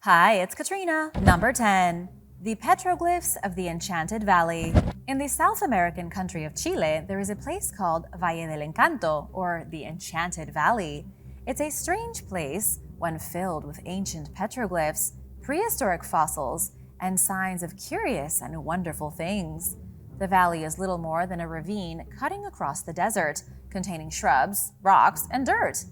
Hi, it's Katrina. Number 10. The Petroglyphs of the Enchanted Valley. In the South American country of Chile, there is a place called Valle del Encanto, or the Enchanted Valley. It's a strange place, one filled with ancient petroglyphs, prehistoric fossils, and signs of curious and wonderful things. The valley is little more than a ravine cutting across the desert, containing shrubs, rocks, and dirt.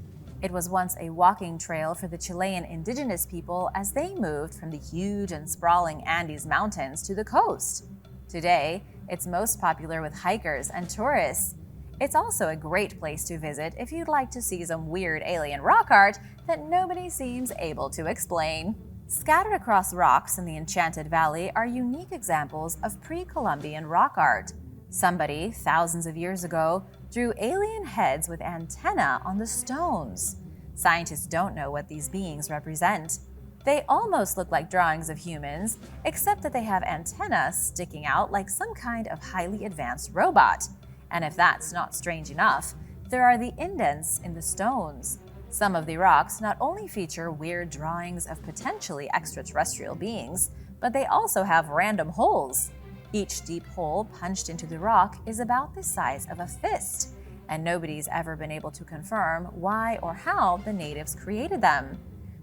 It was once a walking trail for the Chilean indigenous people as they moved from the huge and sprawling Andes Mountains to the coast. Today, it's most popular with hikers and tourists. It's also a great place to visit if you'd like to see some weird alien rock art that nobody seems able to explain. Scattered across rocks in the Enchanted Valley are unique examples of pre-Columbian rock art. Somebody, thousands of years ago, drew alien heads with antennae on the stones. Scientists don't know what these beings represent. They almost look like drawings of humans, except that they have antennae sticking out like some kind of highly advanced robot. And if that's not strange enough, there are the indents in the stones. Some of the rocks not only feature weird drawings of potentially extraterrestrial beings, but they also have random holes. Each deep hole punched into the rock is about the size of a fist, and nobody's ever been able to confirm why or how the natives created them.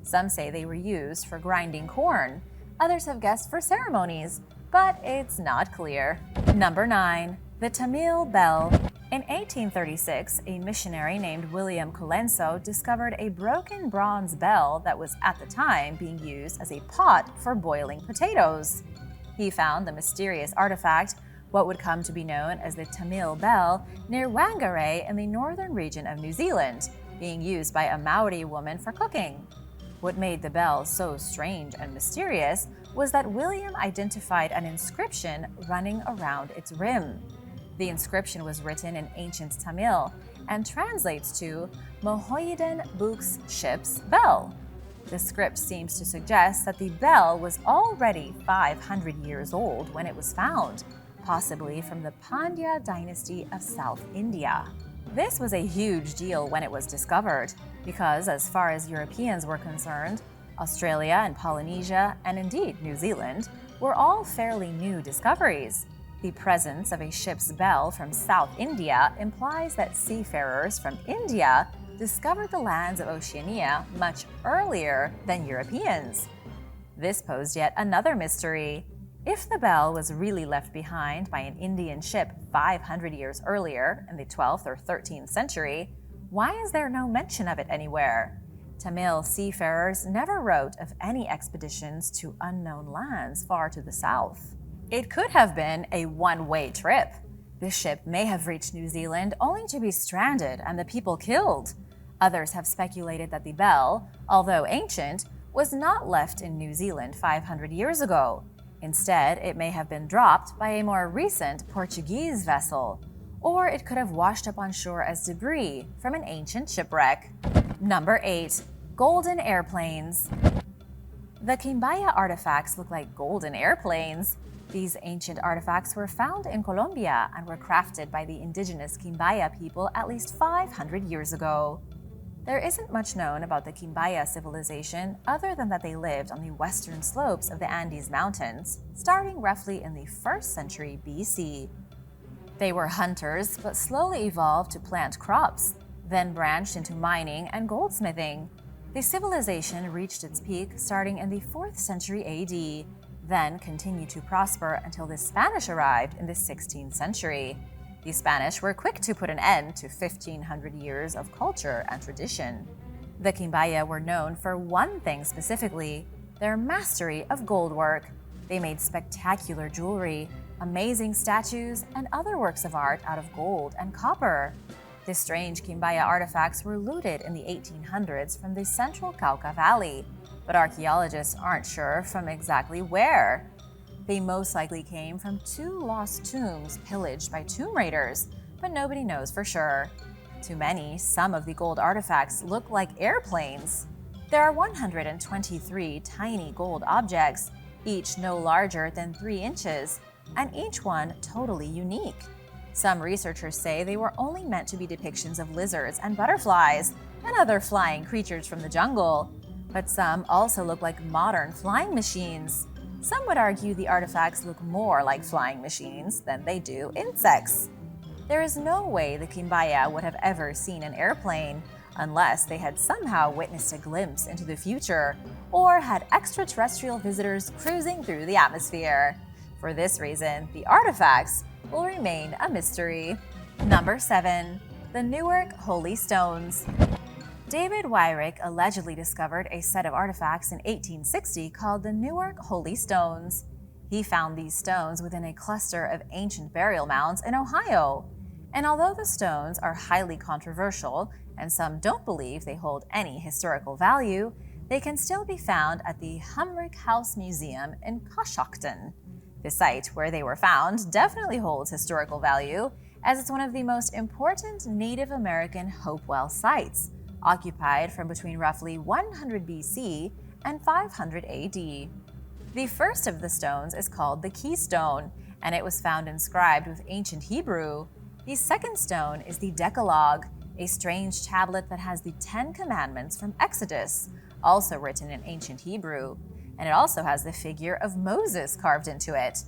Some say they were used for grinding corn. Others have guessed for ceremonies, but it's not clear. Number 9. The Tamil Bell. In 1836, a missionary named William Colenso discovered a broken bronze bell that was at the time being used as a pot for boiling potatoes. He found the mysterious artifact, what would come to be known as the Tamil Bell, near Whangarei in the northern region of New Zealand, being used by a Maori woman for cooking. What made the bell so strange and mysterious was that William identified an inscription running around its rim. The inscription was written in ancient Tamil and translates to Mohoyeden Buk's ship's bell. The script seems to suggest that the bell was already 500 years old when it was found, possibly from the Pandya dynasty of South India. This was a huge deal when it was discovered, because as far as Europeans were concerned, Australia and Polynesia, and indeed New Zealand, were all fairly new discoveries. The presence of a ship's bell from South India implies that seafarers from India discovered the lands of Oceania much earlier than Europeans. This posed yet another mystery. If the bell was really left behind by an Indian ship 500 years earlier, in the 12th or 13th century, why is there no mention of it anywhere? Tamil seafarers never wrote of any expeditions to unknown lands far to the south. It could have been a one-way trip. The ship may have reached New Zealand only to be stranded and the people killed. Others have speculated that the bell, although ancient, was not left in New Zealand 500 years ago. Instead, it may have been dropped by a more recent Portuguese vessel, or it could have washed up on shore as debris from an ancient shipwreck. Number 8. Golden airplanes. The Quimbaya artifacts look like golden airplanes. These ancient artifacts were found in Colombia and were crafted by the indigenous Quimbaya people at least 500 years ago. There isn't much known about the Quimbaya civilization other than that they lived on the western slopes of the Andes Mountains, starting roughly in the 1st century BC. They were hunters, but slowly evolved to plant crops, then branched into mining and goldsmithing. The civilization reached its peak starting in the 4th century AD, then continued to prosper until the Spanish arrived in the 16th century. The Spanish were quick to put an end to 1,500 years of culture and tradition. The Quimbaya were known for one thing specifically: their mastery of gold work. They made spectacular jewelry, amazing statues, and other works of art out of gold and copper. The strange Quimbaya artifacts were looted in the 1800s from the central Cauca Valley, but archaeologists aren't sure from exactly where. They most likely came from 2 lost tombs pillaged by tomb raiders, but nobody knows for sure. To many, some of the gold artifacts look like airplanes. There are 123 tiny gold objects, each no larger than 3 inches, and each one totally unique. Some researchers say they were only meant to be depictions of lizards and butterflies and other flying creatures from the jungle. But some also look like modern flying machines. Some would argue the artifacts look more like flying machines than they do insects. There is no way the Quimbaya would have ever seen an airplane unless they had somehow witnessed a glimpse into the future or had extraterrestrial visitors cruising through the atmosphere. For this reason, the artifacts will remain a mystery. Number 7. The Newark Holy Stones. David Wyrick allegedly discovered a set of artifacts in 1860 called the Newark Holy Stones. He found these stones within a cluster of ancient burial mounds in Ohio. And although the stones are highly controversial, and some don't believe they hold any historical value, they can still be found at the Humrick House Museum in Coshocton. The site where they were found definitely holds historical value, as it's one of the most important Native American Hopewell sites, occupied from between roughly 100 BC and 500 AD. The first of the stones is called the Keystone, and it was found inscribed with ancient Hebrew. The second stone is the Decalogue, a strange tablet that has the 10 Commandments from Exodus, also written in ancient Hebrew, and it also has the figure of Moses carved into it.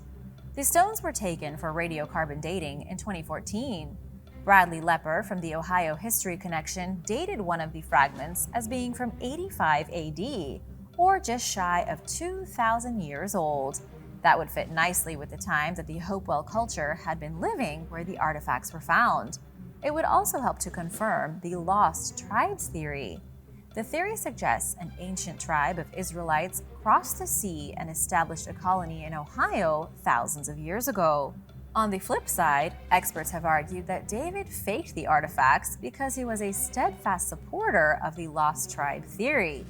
The stones were taken for radiocarbon dating in 2014. Bradley Lepper from the Ohio History Connection dated one of the fragments as being from 85 AD, or just shy of 2,000 years old. That would fit nicely with the time that the Hopewell culture had been living where the artifacts were found. It would also help to confirm the lost tribes theory. The theory suggests an ancient tribe of Israelites crossed the sea and established a colony in Ohio thousands of years ago. On the flip side, experts have argued that David faked the artifacts because he was a steadfast supporter of the lost tribe theory.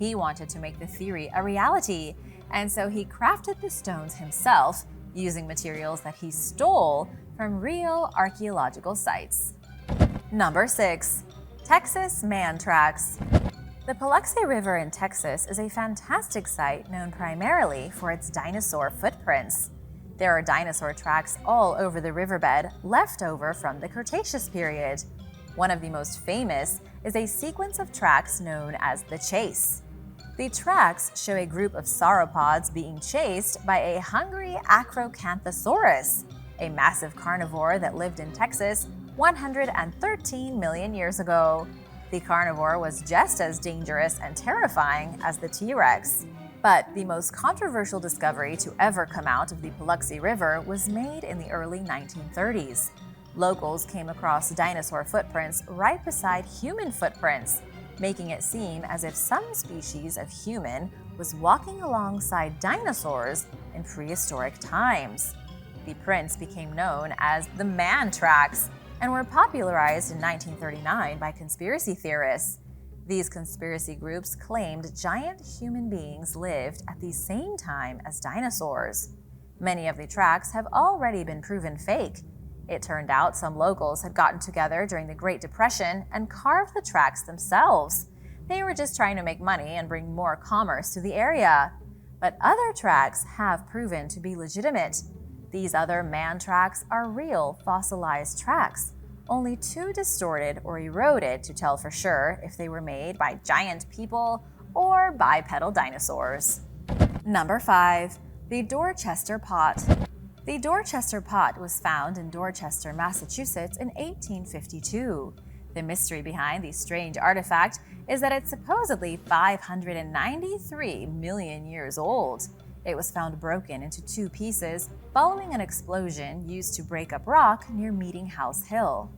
He wanted to make the theory a reality, and so he crafted the stones himself using materials that he stole from real archaeological sites. Number 6. Texas Man Tracks. The Paluxy River in Texas is a fantastic site known primarily for its dinosaur footprints. There are dinosaur tracks all over the riverbed left over from the Cretaceous period. One of the most famous is a sequence of tracks known as the Chase. The tracks show a group of sauropods being chased by a hungry Acrocanthosaurus, a massive carnivore that lived in Texas 113 million years ago. The carnivore was just as dangerous and terrifying as the T-Rex. But the most controversial discovery to ever come out of the Paluxy River was made in the early 1930s. Locals came across dinosaur footprints right beside human footprints, making it seem as if some species of human was walking alongside dinosaurs in prehistoric times. The prints became known as the man tracks and were popularized in 1939 by conspiracy theorists. These conspiracy groups claimed giant human beings lived at the same time as dinosaurs. Many of the tracks have already been proven fake. It turned out some locals had gotten together during the Great Depression and carved the tracks themselves. They were just trying to make money and bring more commerce to the area. But other tracks have proven to be legitimate. These other man tracks are real fossilized tracks, only too distorted or eroded to tell for sure if they were made by giant people or bipedal dinosaurs. Number 5. The Dorchester Pot. The Dorchester Pot was found in Dorchester, Massachusetts in 1852. The mystery behind the strange artifact is that it's supposedly 593 million years old. It was found broken into 2 pieces following an explosion used to break up rock near Meeting House Hill.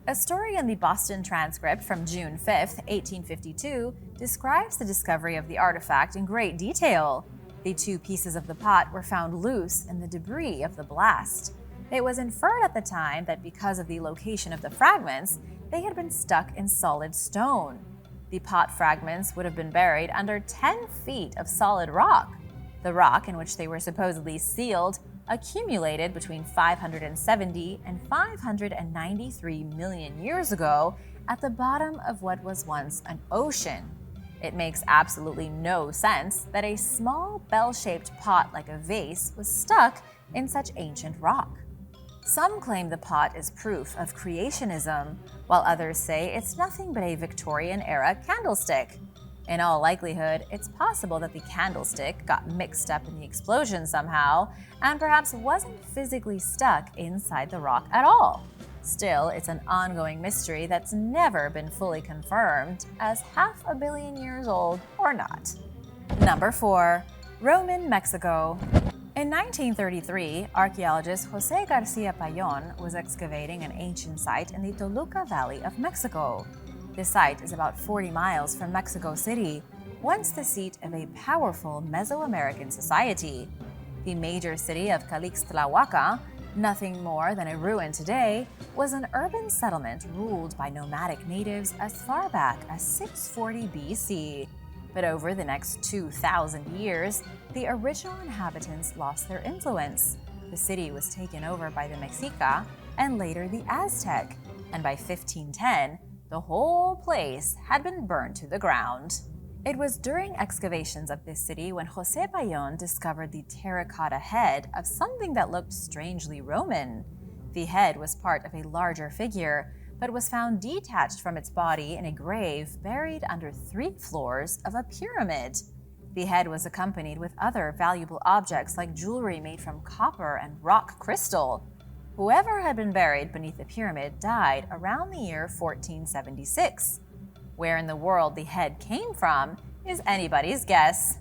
A story in the Boston Transcript from June 5, 1852, describes the discovery of the artifact in great detail. The 2 pieces of the pot were found loose in the debris of the blast. It was inferred at the time that because of the location of the fragments, they had been stuck in solid stone. The pot fragments would have been buried under 10 feet of solid rock. The rock in which they were supposedly sealed accumulated between 570 and 593 million years ago at the bottom of what was once an ocean. It makes absolutely no sense that a small bell-shaped pot like a vase was stuck in such ancient rock. Some claim the pot is proof of creationism, while others say it's nothing but a Victorian-era candlestick. In all likelihood, it's possible that the candlestick got mixed up in the explosion somehow and perhaps wasn't physically stuck inside the rock at all. Still, it's an ongoing mystery that's never been fully confirmed as 500 million years old or not. Number 4. Roman Mexico. In 1933, archaeologist José García Payón was excavating an ancient site in the Toluca Valley of Mexico. The site is about 40 miles from Mexico City, once the seat of a powerful Mesoamerican society. The major city of Calixtlahuaca, nothing more than a ruin today, was an urban settlement ruled by nomadic natives as far back as 640 BC. But over the next 2,000 years, the original inhabitants lost their influence. The city was taken over by the Mexica and later the Aztec, and by 1510, the whole place had been burned to the ground. It was during excavations of this city when José Payón discovered the terracotta head of something that looked strangely Roman. The head was part of a larger figure, but was found detached from its body in a grave buried under 3 floors of a pyramid. The head was accompanied with other valuable objects like jewelry made from copper and rock crystal. Whoever had been buried beneath the pyramid died around the year 1476. Where in the world the head came from is anybody's guess.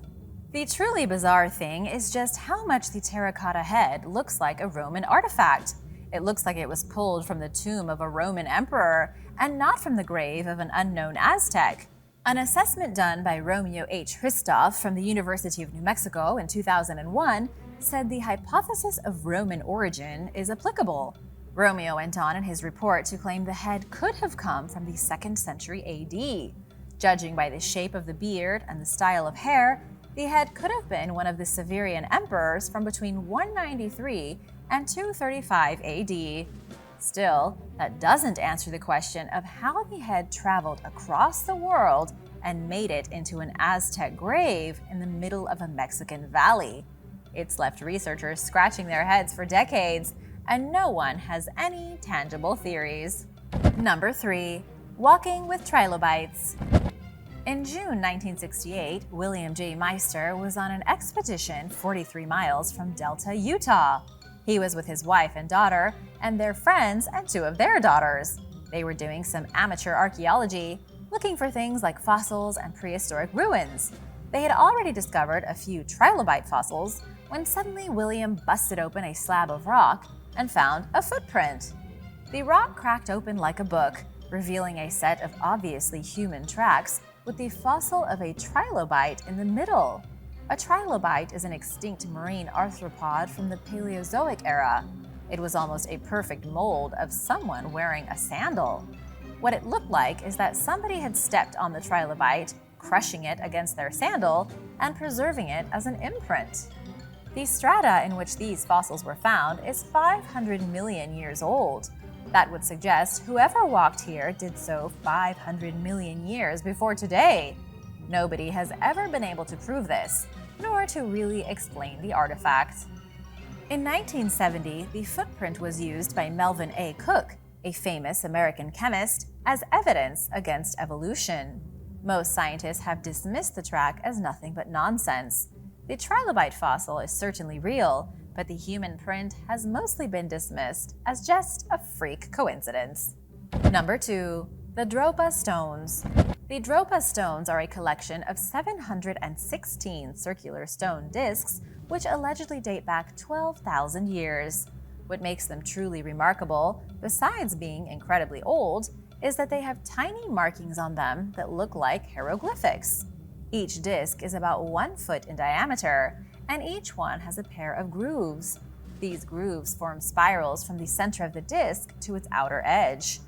The truly bizarre thing is just how much the terracotta head looks like a Roman artifact. It looks like it was pulled from the tomb of a Roman emperor and not from the grave of an unknown Aztec. An assessment done by Romeo H. Hristov from the University of New Mexico in 2001 said the hypothesis of Roman origin is applicable. Romeo went on in his report to claim the head could have come from the 2nd century AD. Judging by the shape of the beard and the style of hair, the head could have been one of the Severian emperors from between 193 and 235 AD. Still, that doesn't answer the question of how the head traveled across the world and made it into an Aztec grave in the middle of a Mexican valley. It's left researchers scratching their heads for decades, and no one has any tangible theories. Number 3. Walking with Trilobites. In June 1968, William J. Meister was on an expedition 43 miles from Delta, Utah. He was with his wife and daughter, and their friends and 2 of their daughters. They were doing some amateur archaeology, looking for things like fossils and prehistoric ruins. They had already discovered a few trilobite fossils when suddenly William busted open a slab of rock and found a footprint. The rock cracked open like a book, revealing a set of obviously human tracks with the fossil of a trilobite in the middle. A trilobite is an extinct marine arthropod from the Paleozoic era. It was almost a perfect mold of someone wearing a sandal. What it looked like is that somebody had stepped on the trilobite, crushing it against their sandal and preserving it as an imprint. The strata in which these fossils were found is 500 million years old. That would suggest whoever walked here did so 500 million years before today. Nobody has ever been able to prove this, nor to really explain the artifact. In 1970, the footprint was used by Melvin A. Cook, a famous American chemist, as evidence against evolution. Most scientists have dismissed the track as nothing but nonsense. The trilobite fossil is certainly real, but the human print has mostly been dismissed as just a freak coincidence. Number 2. The Dropa Stones. The Dropa Stones are a collection of 716 circular stone discs which allegedly date back 12,000 years. What makes them truly remarkable, besides being incredibly old, is that they have tiny markings on them that look like hieroglyphics. Each disc is about 1 foot in diameter, and each one has a pair of grooves. These grooves form spirals from the center of the disc to its outer edge.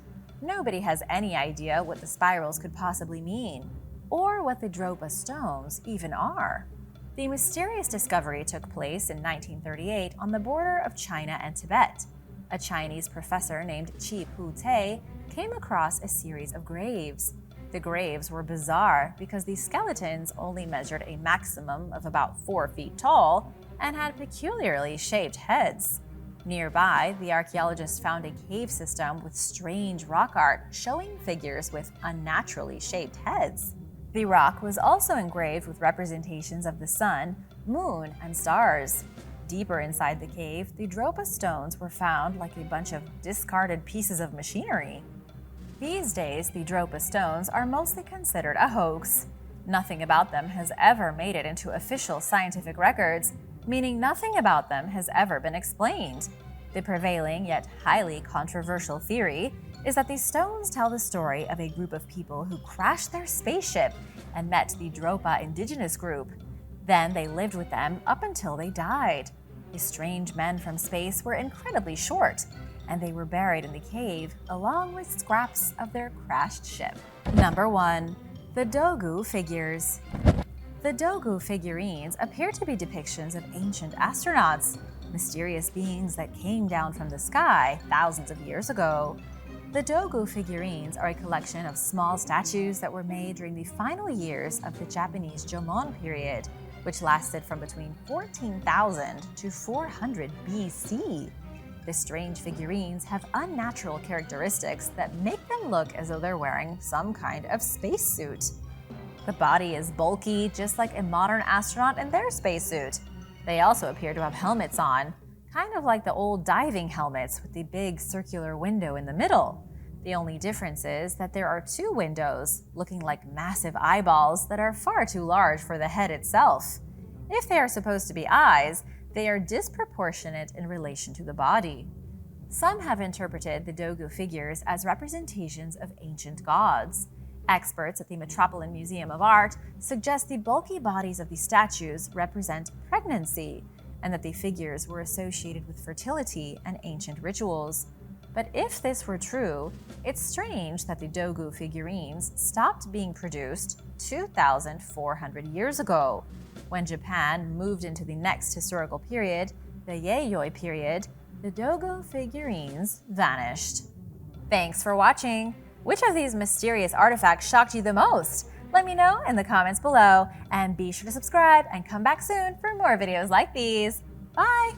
Nobody has any idea what the spirals could possibly mean, or what the Dropa Stones even are. The mysterious discovery took place in 1938 on the border of China and Tibet. A Chinese professor named Chi Pu Te came across a series of graves. The graves were bizarre because the skeletons only measured a maximum of about 4 feet tall and had peculiarly shaped heads. Nearby, the archaeologists found a cave system with strange rock art showing figures with unnaturally shaped heads. The rock was also engraved with representations of the sun, moon, and stars. Deeper inside the cave, the Dropa Stones were found like a bunch of discarded pieces of machinery. These days, the Dropa Stones are mostly considered a hoax. Nothing about them has ever made it into official scientific records, meaning nothing about them has ever been explained. The prevailing yet highly controversial theory is that these stones tell the story of a group of people who crashed their spaceship and met the Dropa indigenous group. Then they lived with them up until they died. The strange men from space were incredibly short, and they were buried in the cave along with scraps of their crashed ship. Number 1. The Dogo Figures. The Dogo figurines appear to be depictions of ancient astronauts, mysterious beings that came down from the sky thousands of years ago. The Dogo figurines are a collection of small statues that were made during the final years of the Japanese Jomon period, which lasted from between 14,000 to 400 BC. The strange figurines have unnatural characteristics that make them look as though they're wearing some kind of spacesuit. The body is bulky, just like a modern astronaut in their spacesuit. They also appear to have helmets on, kind of like the old diving helmets with the big circular window in the middle. The only difference is that there are 2 windows, looking like massive eyeballs that are far too large for the head itself. If they are supposed to be eyes, they are disproportionate in relation to the body. Some have interpreted the Dogo figures as representations of ancient gods. Experts at the Metropolitan Museum of Art suggest the bulky bodies of the statues represent pregnancy, and that the figures were associated with fertility and ancient rituals. But if this were true, it's strange that the Dogo figurines stopped being produced 2,400 years ago. When Japan moved into the next historical period, the Yayoi period, the Dogo figurines vanished. Thanks for watching! Which of these mysterious artifacts shocked you the most? Let me know in the comments below, and be sure to subscribe and come back soon for more videos like these. Bye!